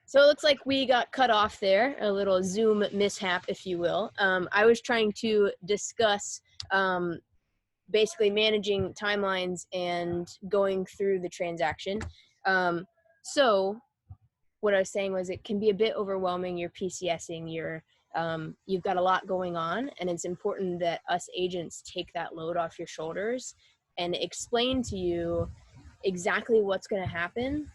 So it looks like we got cut off there, a little Zoom mishap, if you will. I was trying to discuss basically managing timelines and going through the transaction. So what I was saying was it can be a bit overwhelming. You're PCSing, you've got a lot going on, and it's important that us agents take that load off your shoulders and explain to you exactly what's going to happen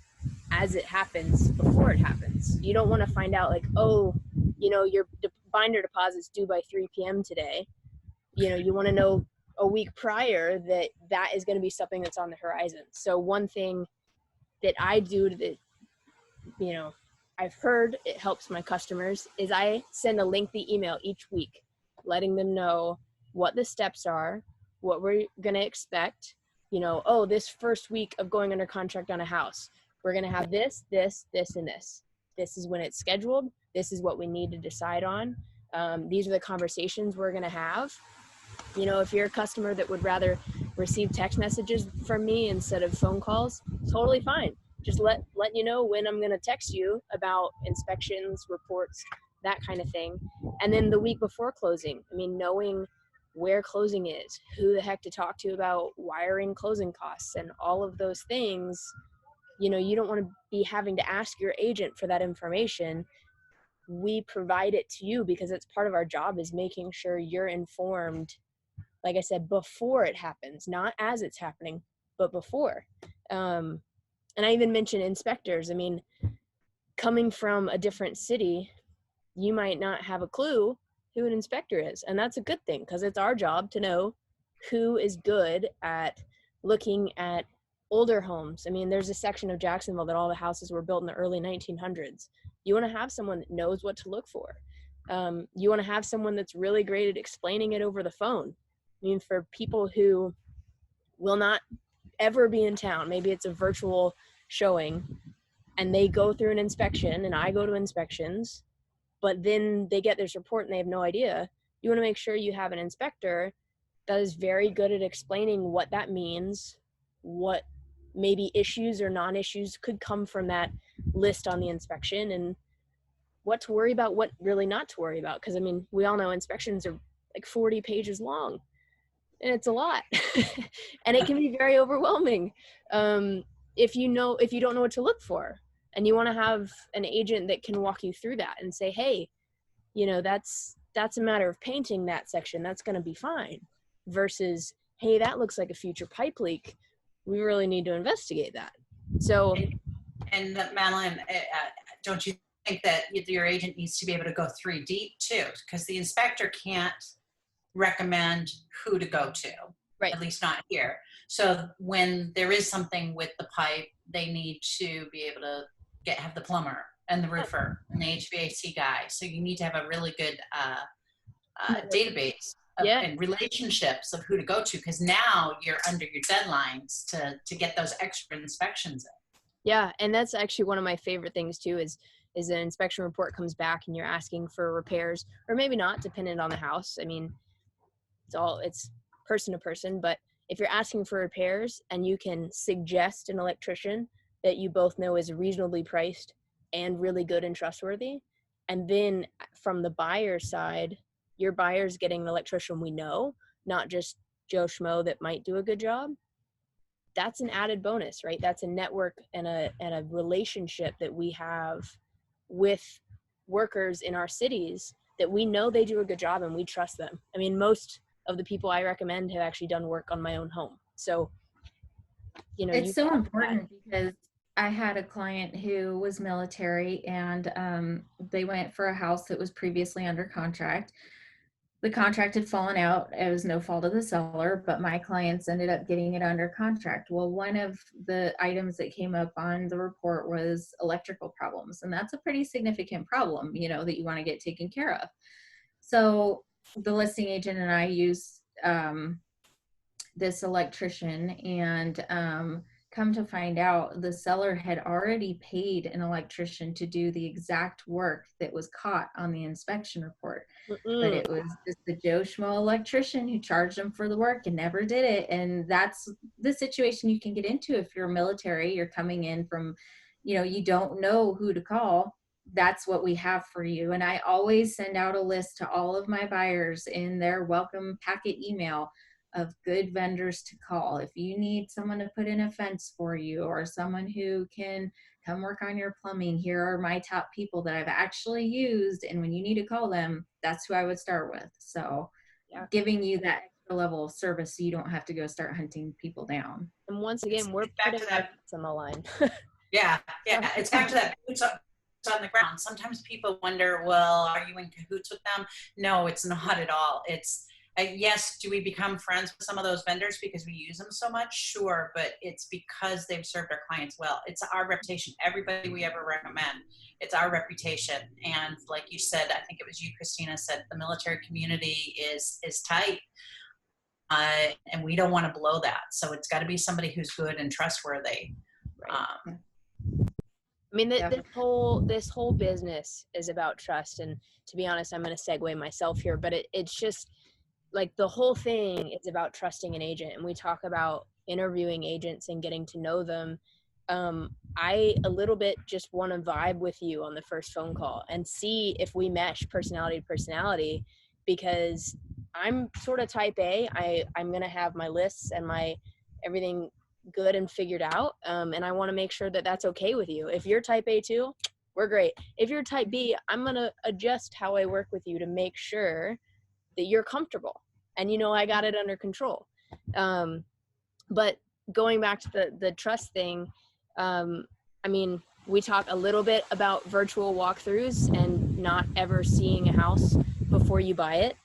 as it happens before it happens. You don't want to find out like, oh, your binder deposit's due by 3 p.m. today. You want to know a week prior that is going to be something that's on the horizon. So one thing that I do that, I've heard it helps my customers is I send a lengthy email each week, letting them know what the steps are, what we're going to expect. This first week of going under contract on a house, we're going to have this, this, this, and this. This is when it's scheduled. This is what we need to decide on. These are the conversations we're going to have. If you're a customer that would rather receive text messages from me instead of phone calls, totally fine. Just let you know when I'm going to text you about inspections, reports, that kind of thing. And then the week before closing, knowing where closing is, who the heck to talk to about wiring closing costs and all of those things. You don't want to be having to ask your agent for that information. We provide it to you because it's part of our job, is making sure you're informed, like I said, before it happens, not as it's happening, but before. And I even mentioned inspectors. Coming from a different city, you might not have a clue who an inspector is. And that's a good thing, because it's our job to know who is good at looking at older homes. There's a section of Jacksonville that all the houses were built in the early 1900s. You want to have someone that knows what to look for. You want to have someone that's really great at explaining it over the phone. For people who will not ever be in town, maybe it's a virtual showing and they go through an inspection and I go to inspections, but then they get this report and they have no idea. You want to make sure you have an inspector that is very good at explaining what that means, what maybe issues or non-issues could come from that list on the inspection, and what to worry about, what really not to worry about. Because we all know inspections are like 40 pages long, and it's a lot. And it can be very overwhelming if you don't know what to look for. And you want to have an agent that can walk you through that and say, hey, that's a matter of painting that section, that's going to be fine, versus, hey, that looks like a future pipe leak, we really need to investigate that. So, and Madeline, don't you think that your agent needs to be able to go 3 deep too? Because the inspector can't recommend who to go to, right? At least not here. So when there is something with the pipe, they need to be able to have the plumber and the roofer and the HVAC guy. So you need to have a really good database and relationships of who to go to, because now you're under your deadlines to get those extra inspections in. Yeah, and that's actually one of my favorite things too, is an inspection report comes back and you're asking for repairs, or maybe not, depending on the house. It's person to person, but if you're asking for repairs and you can suggest an electrician that you both know is reasonably priced and really good and trustworthy, and then from the buyer side, your buyer's getting an electrician we know, not just Joe Schmo that might do a good job, that's an added bonus, right? That's a network and a relationship that we have with workers in our cities that we know they do a good job and we trust them. Most of the people I recommend have actually done work on my own home. So, it's so important, because I had a client who was military, and they went for a house that was previously under contract. The contract had fallen out. It was no fault of the seller, but my clients ended up getting it under contract. Well, one of the items that came up on the report was electrical problems. And that's a pretty significant problem, that you want to get taken care of. So the listing agent and I used this electrician, and come to find out, the seller had already paid an electrician to do the exact work that was caught on the inspection report. But it was just the Joe Schmo electrician who charged them for the work and never did it. And that's the situation you can get into if you're military, you're coming in from, you don't know who to call. that's what we have for you. And I always send out a list to all of my buyers in their welcome packet email of good vendors to call. If you need someone to put in a fence for you or someone who can come work on your plumbing, here are my top people that I've actually used. And when you need to call them, that's who I would start with. So yeah, giving you that extra level of service so you don't have to go start hunting people down. And once again, we're back to that on the line. Yeah. It's back to that boots on the ground. Sometimes people wonder, well, are you in cahoots with them? No, it's not at all. It's yes, do we become friends with some of those vendors because we use them so much? Sure, but it's because they've served our clients well. It's our reputation. Everybody we ever recommend, it's our reputation. And like you said, I think it was you, Christina, said the military community is tight. And we don't want to blow that. So it's got to be somebody who's good and trustworthy. Right. I mean, this whole business is about trust. And to be honest, I'm going to segue myself here, but it's just like the whole thing is about trusting an agent. And we talk about interviewing agents and getting to know them. I a little bit just want to vibe with you on the first phone call and see if we mesh personality to personality, because I'm sort of type A. I'm going to have my lists and my everything good and figured out. And I want to make sure that that's okay with you. If you're type A too, we're great. If you're type B, I'm going to adjust how I work with you to make sure that you're comfortable and I got it under control. But going back to the trust thing, I mean, we talk a little bit about virtual walkthroughs and not ever seeing a house before you buy it.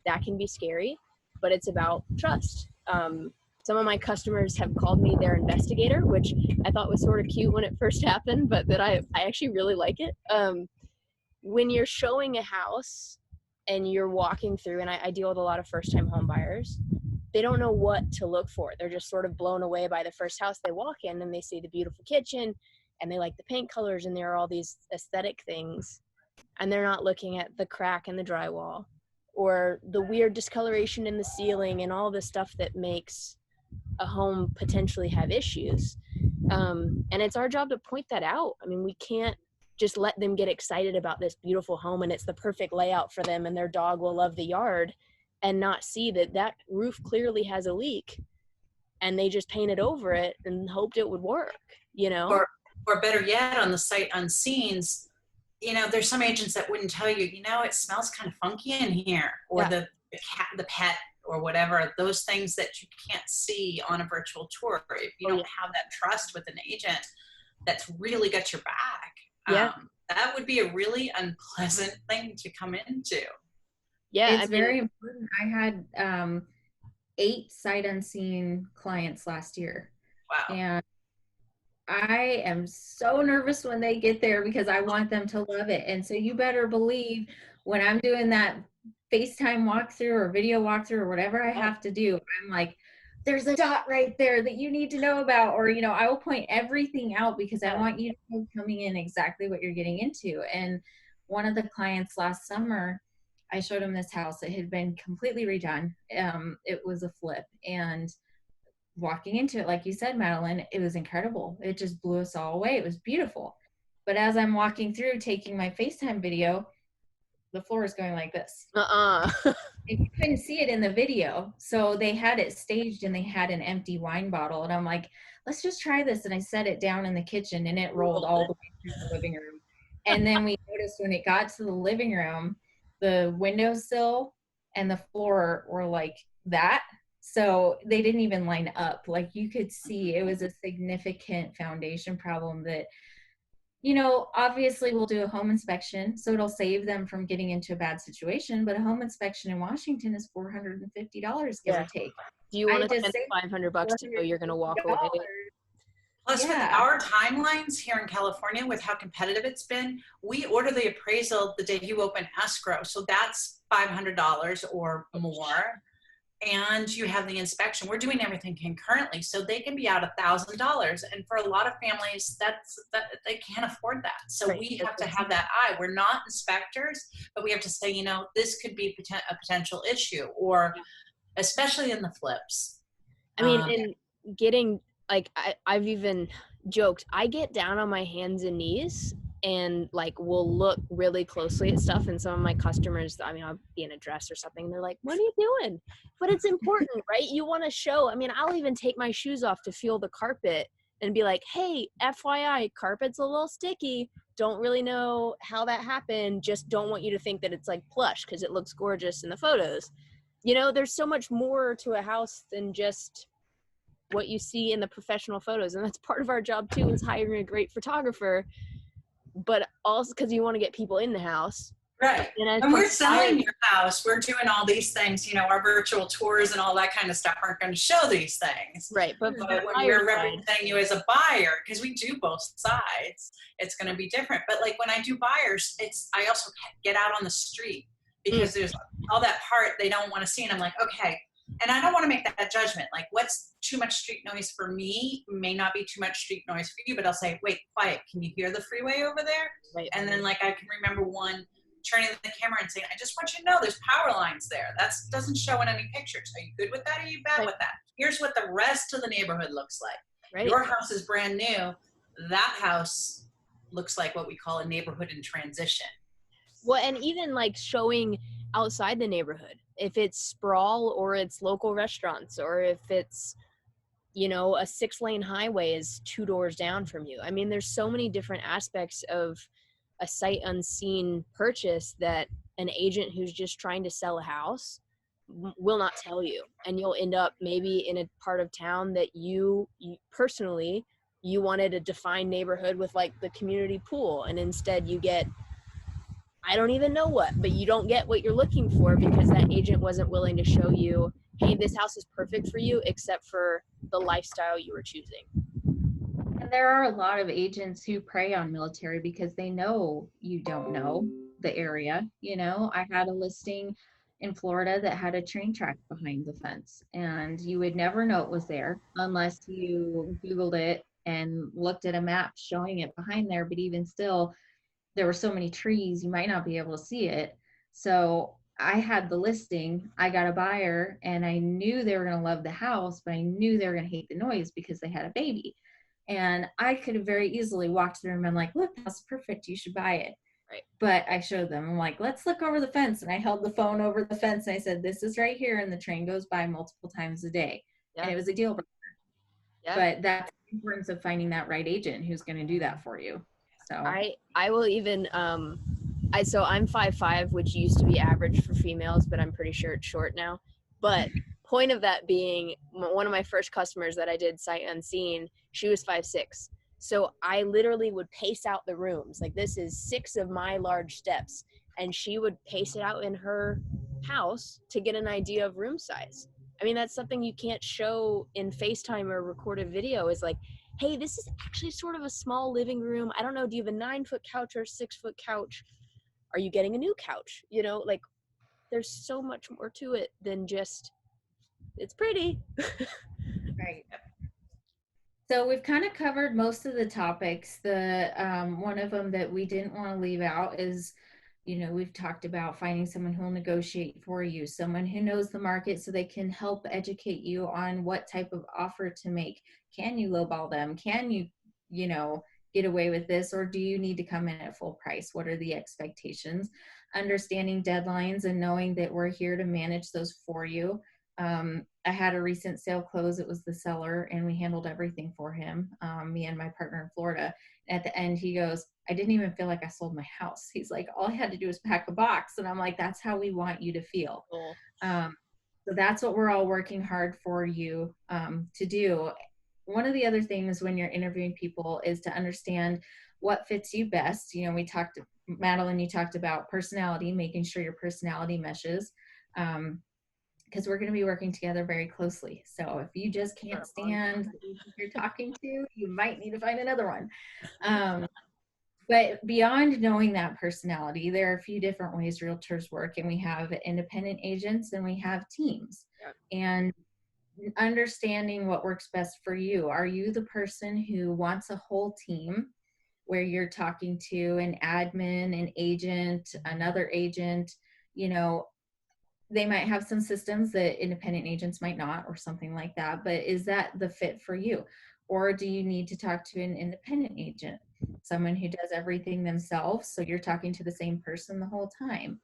That can be scary, but it's about trust. Some of my customers have called me their investigator, which I thought was sort of cute when it first happened, but that I actually really like it. When you're showing a house and you're walking through, and I deal with a lot of first-time home buyers, they don't know what to look for. They're just sort of blown away by the first house they walk in, and they see the beautiful kitchen and they like the paint colors and there are all these aesthetic things, and they're not looking at the crack in the drywall or the weird discoloration in the ceiling and all the stuff that makes a home potentially have issues. And it's our job to point that out. I mean, we can't just let them get excited about this beautiful home and it's the perfect layout for them and their dog will love the yard and not see that roof clearly has a leak and they just painted over it and hoped it would work, Or better yet, on the sight unseen, there's some agents that wouldn't tell you, it smells kind of funky in here, or the cat, the pet, or whatever, those things that you can't see on a virtual tour. If you don't have that trust with an agent that's really got your back, that would be a really unpleasant thing to come into. Yeah, it's very important. I had 8 sight unseen clients last year. Wow. And I am so nervous when they get there because I want them to love it. And so you better believe when I'm doing that FaceTime walkthrough or video walkthrough or whatever I have to do, I'm like, there's a dot right there that you need to know about, or, I will point everything out because I want you to know coming in exactly what you're getting into. And one of the clients last summer, I showed him this house. It had been completely redone. It was a flip, and walking into it, like you said, Madeline, it was incredible. It just blew us all away. It was beautiful. But as I'm walking through, taking my FaceTime video, the floor is going like this. And you couldn't see it in the video. So they had it staged and they had an empty wine bottle. And I'm like, let's just try this. And I set it down in the kitchen and it rolled all the way through the living room. And then we noticed when it got to the living room, the windowsill and the floor were like that. So they didn't even line up. Like you could see it was a significant foundation problem that, obviously we'll do a home inspection. So it'll save them from getting into a bad situation. But a home inspection in Washington is $450, give or take. Do you want to spend $500 to know you're going to walk away? Plus, with our timelines here in California, with how competitive it's been, we order the appraisal the day you open escrow. So that's $500 or more. And you have the inspection. We're doing everything concurrently, so they can be out $1,000. And for a lot of families, that they can't afford that. So we have to have that eye. We're not inspectors, but we have to say, this could be a potential issue, or especially in the flips. I mean, in getting, like, I've even joked, I get down on my hands and knees and like will look really closely at stuff, and some of my customers, I mean, I'll be in a dress or something, and they're like, what are you doing? But it's important, right? You want to show, I mean, I'll even take my shoes off to feel the carpet and be like, hey, FYI, carpet's a little sticky, don't really know how that happened, just don't want you to think that it's like plush because it looks gorgeous in the photos. You know, there's so much more to a house than just what you see in the professional photos, and that's part of our job too, is hiring a great photographer, but also because you want to get people in the house. Right. When we're selling your house, we're doing all these things, you know, our virtual tours and all that kind of stuff aren't going to show these things. Right. But when we're representing you as a buyer, because we do both sides, it's going to be different. But like when I do buyers, I also get out on the street because there's all that part they don't want to see. And I'm like, okay. And I don't want to make that judgment. Like what's too much street noise for me may not be too much street noise for you, but I'll say, wait, quiet. Can you hear the freeway over there? Right. And then like, I can remember one turning the camera and saying, I just want you to know there's power lines there. That doesn't show in any pictures. Are you good with that? Or are you bad with that? Here's what the rest of the neighborhood looks like. Right. Your house is brand new. That house looks like what we call a neighborhood in transition. Well, and even like showing outside the neighborhood, if it's sprawl or it's local restaurants, or if it's, you know, a 6-lane highway is 2 doors down from you. I mean, there's so many different aspects of a sight unseen purchase that an agent who's just trying to sell a house will not tell you. And you'll end up maybe in a part of town that you personally, you wanted a defined neighborhood with like the community pool, and instead you get, I don't even know what, but you don't get what you're looking for because that agent wasn't willing to show you, hey, this house is perfect for you except for the lifestyle you were choosing. And there are a lot of agents who prey on military because they know you don't know the area. You know, I had a listing in Florida that had a train track behind the fence, and you would never know it was there unless you Googled it and looked at a map showing it behind there. But even still, there were so many trees, you might not be able to see it. So I had the listing, I got a buyer, and I knew they were going to love the house, but I knew they were going to hate the noise because they had a baby. And I could have very easily walked through and been like, look, that's perfect, you should buy it. Right. But I showed them, I'm like, let's look over the fence. And I held the phone over the fence and I said, this is right here. And the train goes by multiple times a day. Yeah. And it was a deal breaker. Yeah. But that's the importance of finding that right agent who's going to do that for you. So I will even, so I'm 5'5", which used to be average for females, but I'm pretty sure it's short now. But point of that being, one of my first customers that I did sight unseen, she was 5'6". So I literally would pace out the rooms. Like this is 6 of my large steps. And she would pace it out in her house to get an idea of room size. I mean, that's something you can't show in FaceTime or recorded video, is like, hey, this is actually sort of a small living room. I don't know, do you have a 9-foot couch or a 6-foot couch? Are you getting a new couch? You know, like there's so much more to it than just, it's pretty. Right. So we've kind of covered most of the topics. The one of them that we didn't want to leave out is, you know, we've talked about finding someone who will negotiate for you, someone who knows the market so they can help educate you on what type of offer to make. Can you lowball them? Can you, you know, get away with this, or do you need to come in at full price? What are the expectations? Understanding deadlines and knowing that we're here to manage those for you. I had a recent sale close. It was the seller, and we handled everything for him, me and my partner in Florida. At the end, he goes, I didn't even feel like I sold my house. He's like, all I had to do was pack a box. And I'm like, that's how we want you to feel. Cool. So that's what we're all working hard for you to do. One of the other things when you're interviewing people is to understand what fits you best. You know, we talked, Madeline, you talked about personality, making sure your personality meshes. Because we're going to be working together very closely. So if you just can't stand who you're talking to, you might need to find another one. But beyond knowing that personality, there are a few different ways realtors work, and we have independent agents and we have teams. Yeah. And understanding what works best for you. Are you the person who wants a whole team where you're talking to an admin, an agent, another agent? You know, they might have some systems that independent agents might not, or something like that, but is that the fit for you? Or do you need to talk to an independent agent, someone who does everything themselves, so you're talking to the same person the whole time?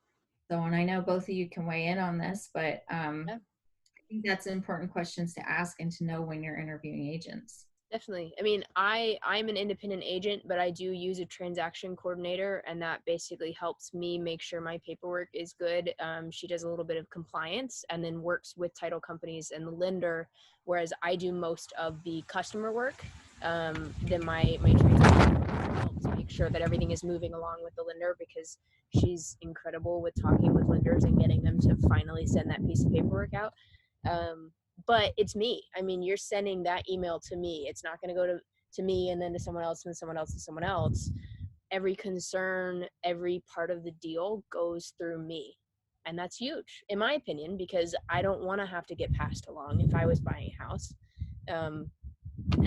So, and I know both of you can weigh in on this, but Yeah. I think that's important questions to ask and to know when you're interviewing agents. Definitely. I mean, I'm an independent agent, but I do use a transaction coordinator, and that basically helps me make sure my paperwork is good. She does a little bit of compliance and then works with title companies and the lender, whereas I do most of the customer work. Then my transaction coordinator helps make sure that everything is moving along with the lender, because she's incredible with talking with lenders and getting them to finally send that piece of paperwork out. But it's me. I mean, you're sending that email to me. It's not going to go to me and then to someone else and someone else and someone else. Every concern, every part of the deal goes through me. And that's huge, in my opinion, because I don't want to have to get passed along if I was buying a house. And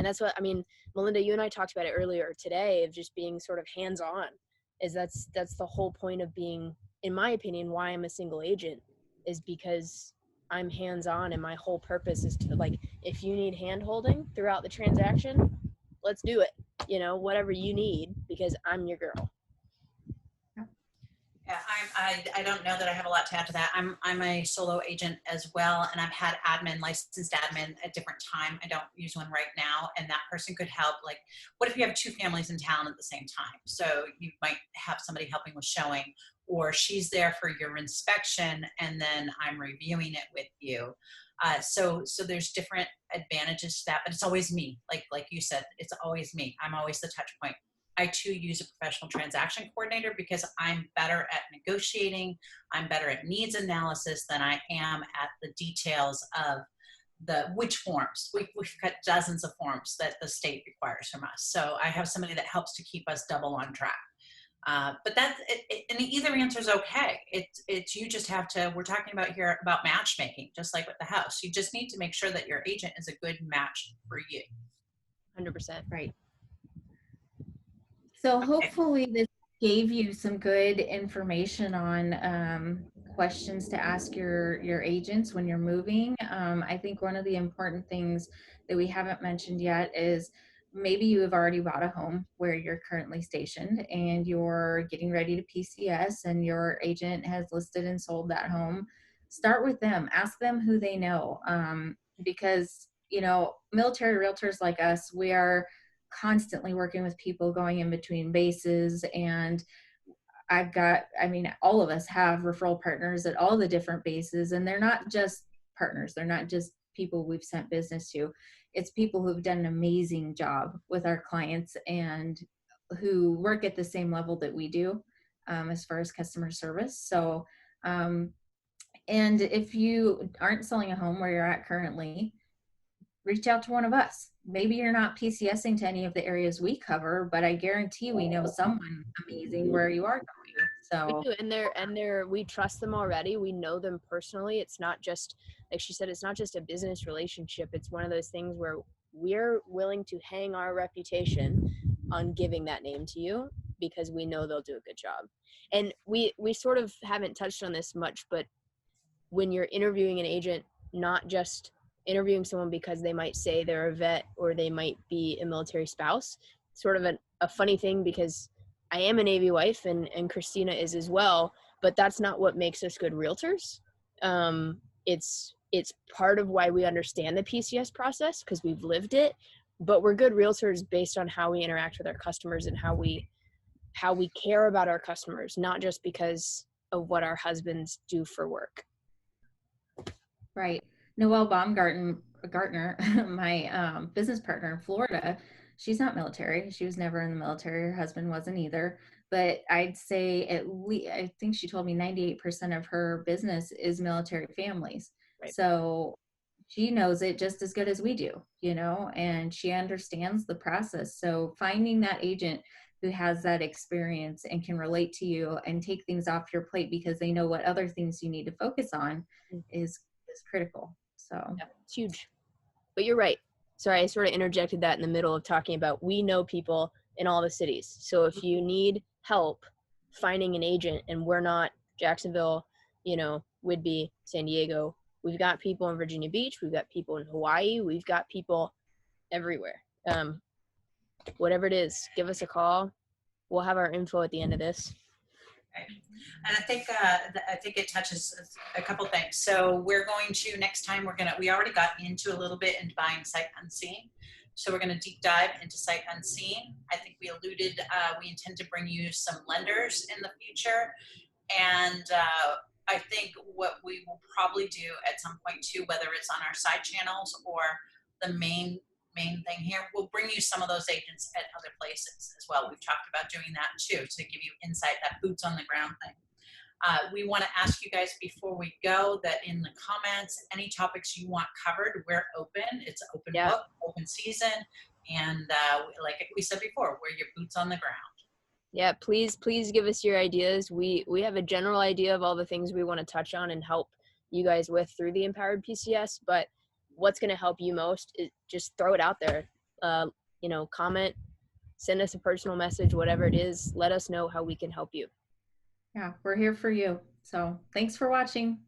that's what, I mean, Melinda, you and I talked about it earlier today, of just being sort of hands-on. That's the whole point of being, in my opinion, why I'm a single agent, is because I'm hands-on, and my whole purpose is to, like, if you need hand holding throughout the transaction, let's do it. Whatever you need, because I'm your girl. Yeah, I don't know that I have a lot to add to that. I'm a solo agent as well, and I've had licensed admin at different time. I don't use one right now, and that person could help. Like, what if you have two families in town at the same time? So you might have somebody helping with showing, or she's there for your inspection, and then I'm reviewing it with you. So there's different advantages to that, but it's always me. Like you said, it's always me. I'm always the touch point. I too use a professional transaction coordinator because I'm better at negotiating. I'm better at needs analysis than I am at the details of which forms. We've got dozens of forms that the state requires from us. So I have somebody that helps to keep us double on track. But that's it, and either answer is okay. It's you just have to. We're talking about here about matchmaking, just like with the house. You just need to make sure that your agent is a good match for you. 100%. Right. So hopefully this gave you some good information on questions to ask your agents when you're moving. I think one of the important things that we haven't mentioned yet is maybe you have already bought a home where you're currently stationed and you're getting ready to PCS, and your agent has listed and sold that home. Start with them. Ask them who they know, because military realtors like us, we are constantly working with people going in between bases, and all of us have referral partners at all the different bases, and they're not just partners. They're not just people we've sent business to. It's people who've done an amazing job with our clients and who work at the same level that we do, as far as customer service. So, and if you aren't selling a home where you're at currently, reach out to one of us. Maybe you're not PCSing to any of the areas we cover, but I guarantee we know someone amazing where you are going. So we do, we trust them already. We know them personally. It's not just, like she said, it's not just a business relationship. It's one of those things where we're willing to hang our reputation on giving that name to you because we know they'll do a good job. And we sort of haven't touched on this much, but when you're interviewing an agent, not just interviewing someone because they might say they're a vet or they might be a military spouse, sort of a funny thing, because I am a Navy wife and Christina is as well, but that's not what makes us good realtors. It's part of why we understand the PCS process, because we've lived it, but we're good realtors based on how we interact with our customers and how we care about our customers, not just because of what our husbands do for work. Right. Noelle Baumgartner, my business partner in Florida, she's not military. She was never in the military. Her husband wasn't either. But I'd say I think she told me 98% of her business is military families. Right. So she knows it just as good as we do, and she understands the process. So finding that agent who has that experience and can relate to you and take things off your plate because they know what other things you need to focus on is critical. So yeah, it's huge. But you're right. Sorry, I sort of interjected that in the middle of talking about we know people in all the cities. So if you need help finding an agent, and we're not Jacksonville, Whidbey, San Diego, we've got people in Virginia Beach, we've got people in Hawaii, we've got people everywhere. whatever it is, give us a call. We'll have our info at the end of this. Right. And I think it touches a couple things. So we're going to, next time we already got into a little bit into buying sight unseen. So we're going to deep dive into sight unseen. I think we alluded, we intend to bring you some lenders in the future. And I think what we will probably do at some point too, whether it's on our side channels or the main thing here, we'll bring you some of those agents at other places as well. We've talked about doing that too, to give you insight, that boots on the ground thing. We want to ask you guys before we go that in the comments, any topics you want covered, we're open. It's an open book, open season. And like we said before, we're your boots on the ground. Yeah, please give us your ideas. We have a general idea of all the things we want to touch on and help you guys with through the Empowered PCS, but what's going to help you most is just throw it out there. Comment, send us a personal message, whatever it is, let us know how we can help you. Yeah, we're here for you. So thanks for watching.